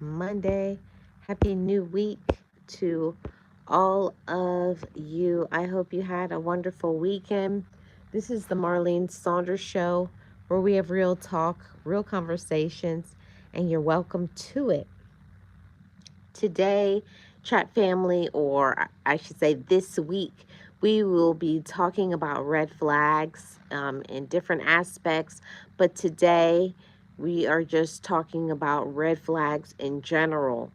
Monday. Happy new week to all of you. I hope you had a wonderful weekend. This is the Marlene Saunders Show where we have real talk, real conversations, and you're welcome to it. Today, chat family, or I should say this week, we will be talking about red flags in different aspects. But today, we are just talking about red flags in general.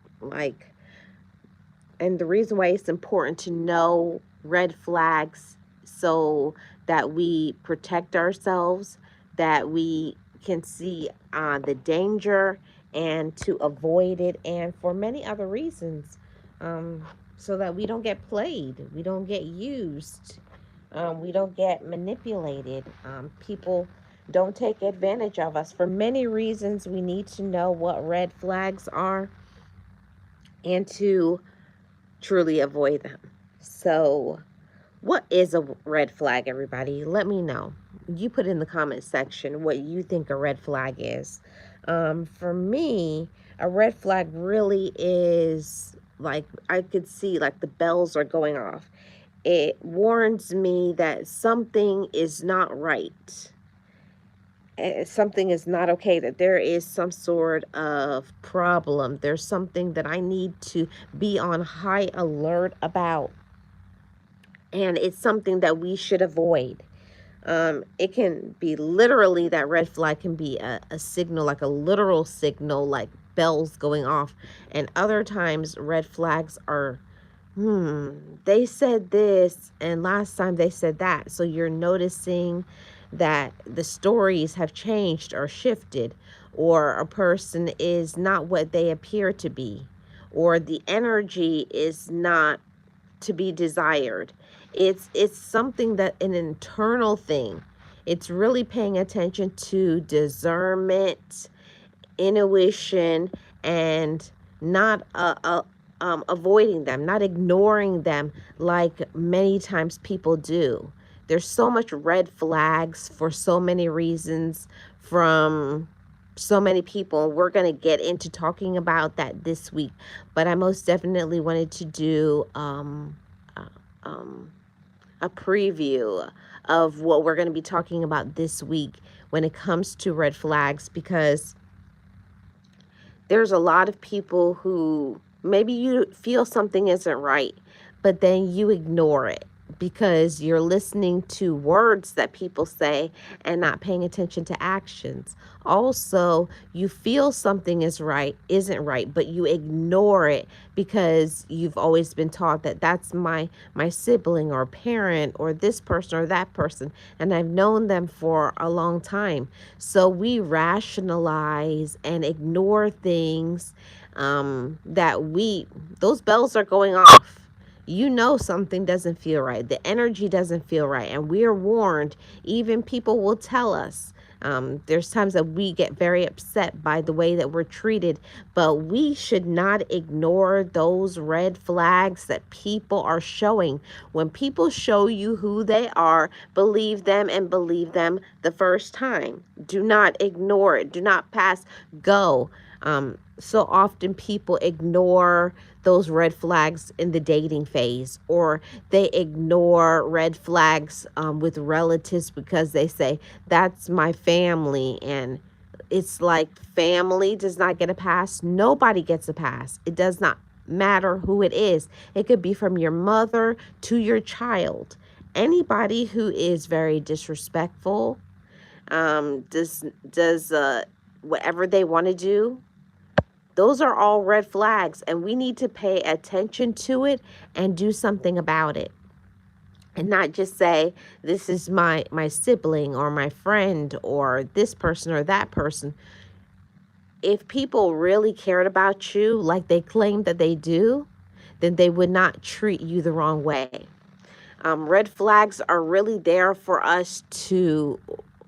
And the reason why it's important to know red flags so that we protect ourselves, that we can see the danger and to avoid it, and for many other reasons, um, so that we don't get played, we don't get used, we don't get manipulated. People don't take advantage of us. For many reasons, we need to know what red flags are and to truly avoid them. So, what is a red flag, everybody? Let me know. You put in the comment section what you think a red flag is. For me, a red flag really is like I could see like the bells are going off. It warns me that something is not right. Something is not okay, that there is some sort of problem. There's something that I need to be on high alert about, and it's something that we should avoid. It can be literally, that red flag can be a signal, like a literal signal, like bells going off. And other times, red flags are, they said this, and last time they said that. So you're noticing that the stories have changed or shifted, or a person is not what they appear to be, or the energy is not to be desired. It's something, that an internal thing. It's really paying attention to discernment, intuition, and not avoiding them, not ignoring them like many times people do. There's so much red flags for so many reasons from so many people. We're going to get into talking about that this week, but I most definitely wanted to do uh, um, a preview of what we're going to be talking about this week when it comes to red flags, because there's a lot of people who maybe you feel something isn't right, but then you ignore it because you're listening to words that people say and not paying attention to actions. Also, you feel something isn't right, but you ignore it because you've always been taught that that's my sibling or parent or this person or that person, and I've known them for a long time. So we rationalize and ignore things, that those bells are going off. You know something doesn't feel right. The energy doesn't feel right. And we're warned. Even people will tell us. There's times that we get very upset by the way that we're treated, but we should not ignore those red flags that people are showing. When people show you who they are, believe them, and believe them the first time. Do not ignore it. Do not pass go. So often people ignore those red flags in the dating phase, or they ignore red flags with relatives because they say, that's my family. And it's like, family does not get a pass. Nobody gets a pass. It does not matter who it is. It could be from your mother to your child. Anybody who is very disrespectful, does whatever they want to do, those are all red flags, and we need to pay attention to it and do something about it. And not just say, this is my sibling or my friend or this person or that person. If people really cared about you like they claim that they do, then they would not treat you the wrong way. Red flags are really there for us to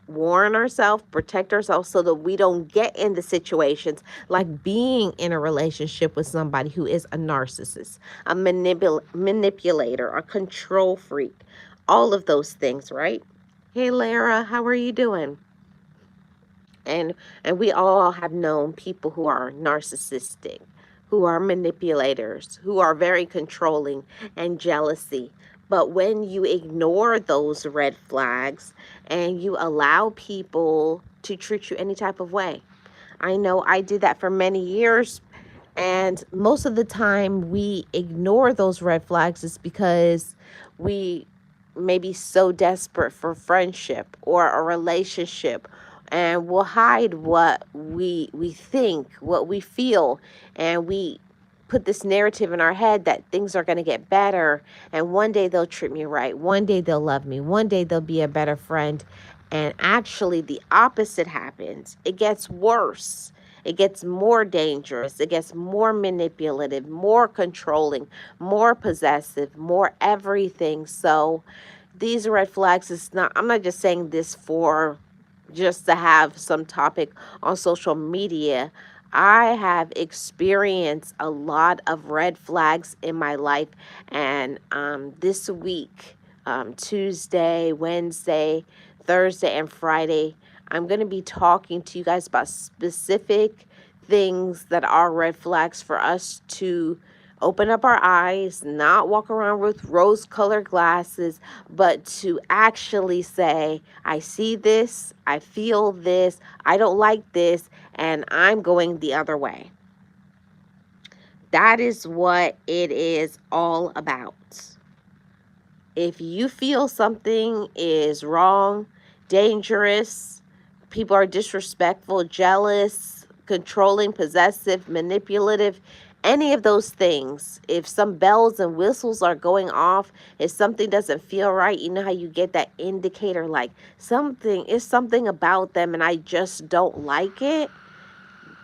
warn ourselves, protect ourselves, so that we don't get into situations like being in a relationship with somebody who is a narcissist, a manipulator, a control freak, all of those things, right? Hey, Lara, how are you doing? And we all have known people who are narcissistic, who are manipulators, who are very controlling and jealousy. But when you ignore those red flags and you allow people to treat you any type of way, I know I did that for many years. And most of the time, we ignore those red flags is because we may be so desperate for friendship or a relationship, and we'll hide what we think, what we feel, and we put this narrative in our head that things are going to get better, and one day they'll treat me right, one day they'll love me, one day they'll be a better friend. And actually the opposite happens. It gets worse. It gets more dangerous. It gets more manipulative, more controlling, more possessive, more everything. So these red flags is not, I'm not just saying this for just to have some topic on social media. I have experienced a lot of red flags in my life. And this week, Tuesday, Wednesday, Thursday, and Friday, I'm going to be talking to you guys about specific things that are red flags for us to open up our eyes, not walk around with rose colored glasses, but to actually say, I see this, I feel this, I don't like this, and I'm going the other way. That is what it is all about. If you feel something is wrong, dangerous, people are disrespectful, jealous, controlling, possessive, manipulative, any of those things, if some bells and whistles are going off, if something doesn't feel right, you know how you get that indicator like something is something about them and I just don't like it.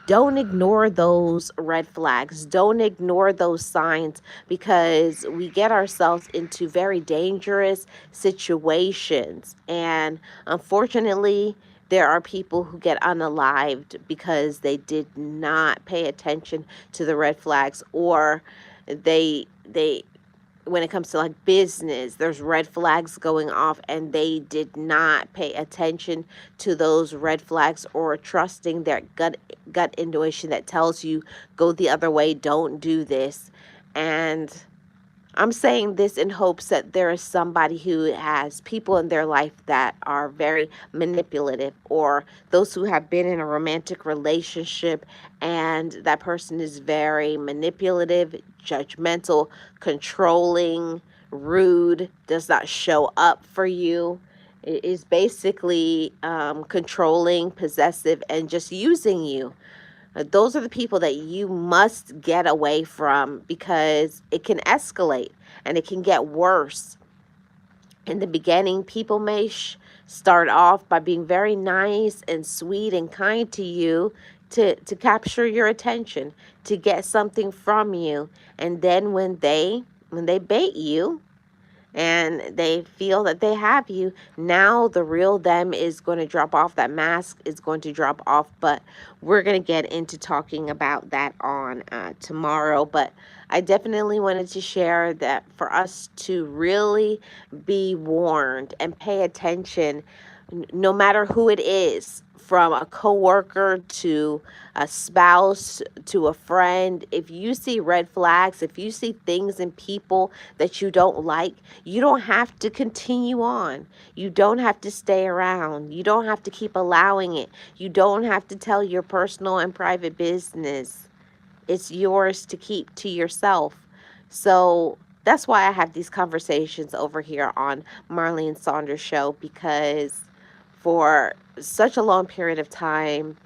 Don't ignore those red flags. Don't ignore those signs, because we get ourselves into very dangerous situations. And unfortunately, there are people who get unalived because they did not pay attention to the red flags, or they when it comes to like business, there's red flags going off and they did not pay attention to those red flags, or trusting their gut intuition that tells you go the other way, don't do this. And I'm saying this in hopes that there is somebody who has people in their life that are very manipulative, or those who have been in a romantic relationship and that person is very manipulative, judgmental, controlling, rude, does not show up for you. It is basically controlling, possessive, and just using you. Those are the people that you must get away from, because it can escalate and it can get worse. In the beginning, people may start off by being very nice and sweet and kind to you, to capture your attention, to get something from you. And then when they bait you, and they feel that they have you, now the real them is going to drop off. That mask is going to drop off. But we're going to get into talking about that on tomorrow. But I definitely wanted to share that for us to really be warned and pay attention, no matter who it is, from a coworker to a spouse to a friend. If you see red flags, if you see things in people that you don't like, you don't have to continue on. You don't have to stay around. You don't have to keep allowing it. You don't have to tell your personal and private business. It's yours to keep to yourself. So that's why I have these conversations over here on Marlene Saunders show, because for such a long period of time,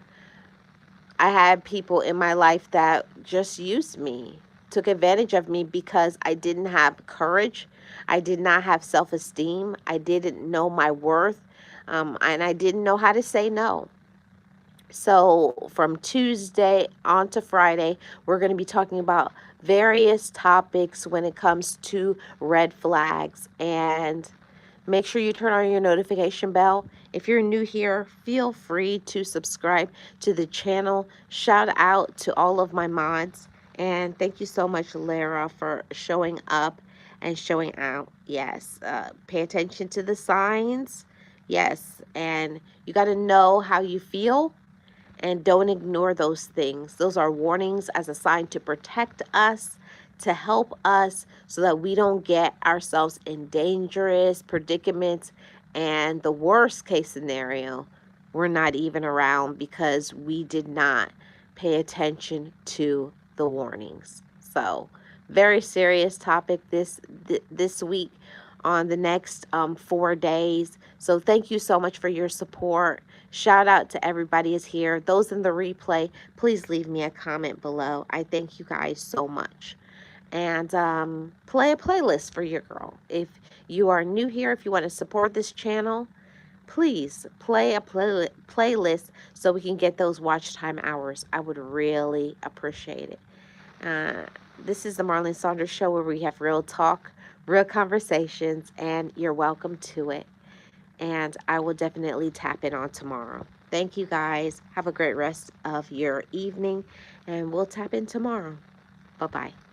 I had people in my life that just used me, took advantage of me, because I didn't have courage. I did not have self-esteem. I didn't know my worth. And I didn't know how to say no. So from Tuesday on to Friday, we're going to be talking about various topics when it comes to red flags. And make sure you turn on your notification bell. If you're new here, feel free to subscribe to the channel. Shout out to all of my mods. And thank you so much, Lara, for showing up and showing out. Yes, pay attention to the signs. Yes, and you got to know how you feel And don't ignore those things. Those are warnings as a sign to protect us, to help us so that we don't get ourselves in dangerous predicaments. And the worst case scenario, we're not even around because we did not pay attention to the warnings. So, very serious topic this week on the next 4 days. So thank you so much for your support. Shout out to everybody is here. Those in the replay, please leave me a comment below. I thank you guys so much. And play a playlist for your girl. If you are new here, if you want to support this channel, please play a playlist so we can get those watch time hours. I would really appreciate it. This is the Marlene Saunders Show, where we have real talk, real conversations, and you're welcome to it. And I will definitely tap in on tomorrow. Thank you guys. Have a great rest of your evening, and we'll tap in tomorrow. Bye bye.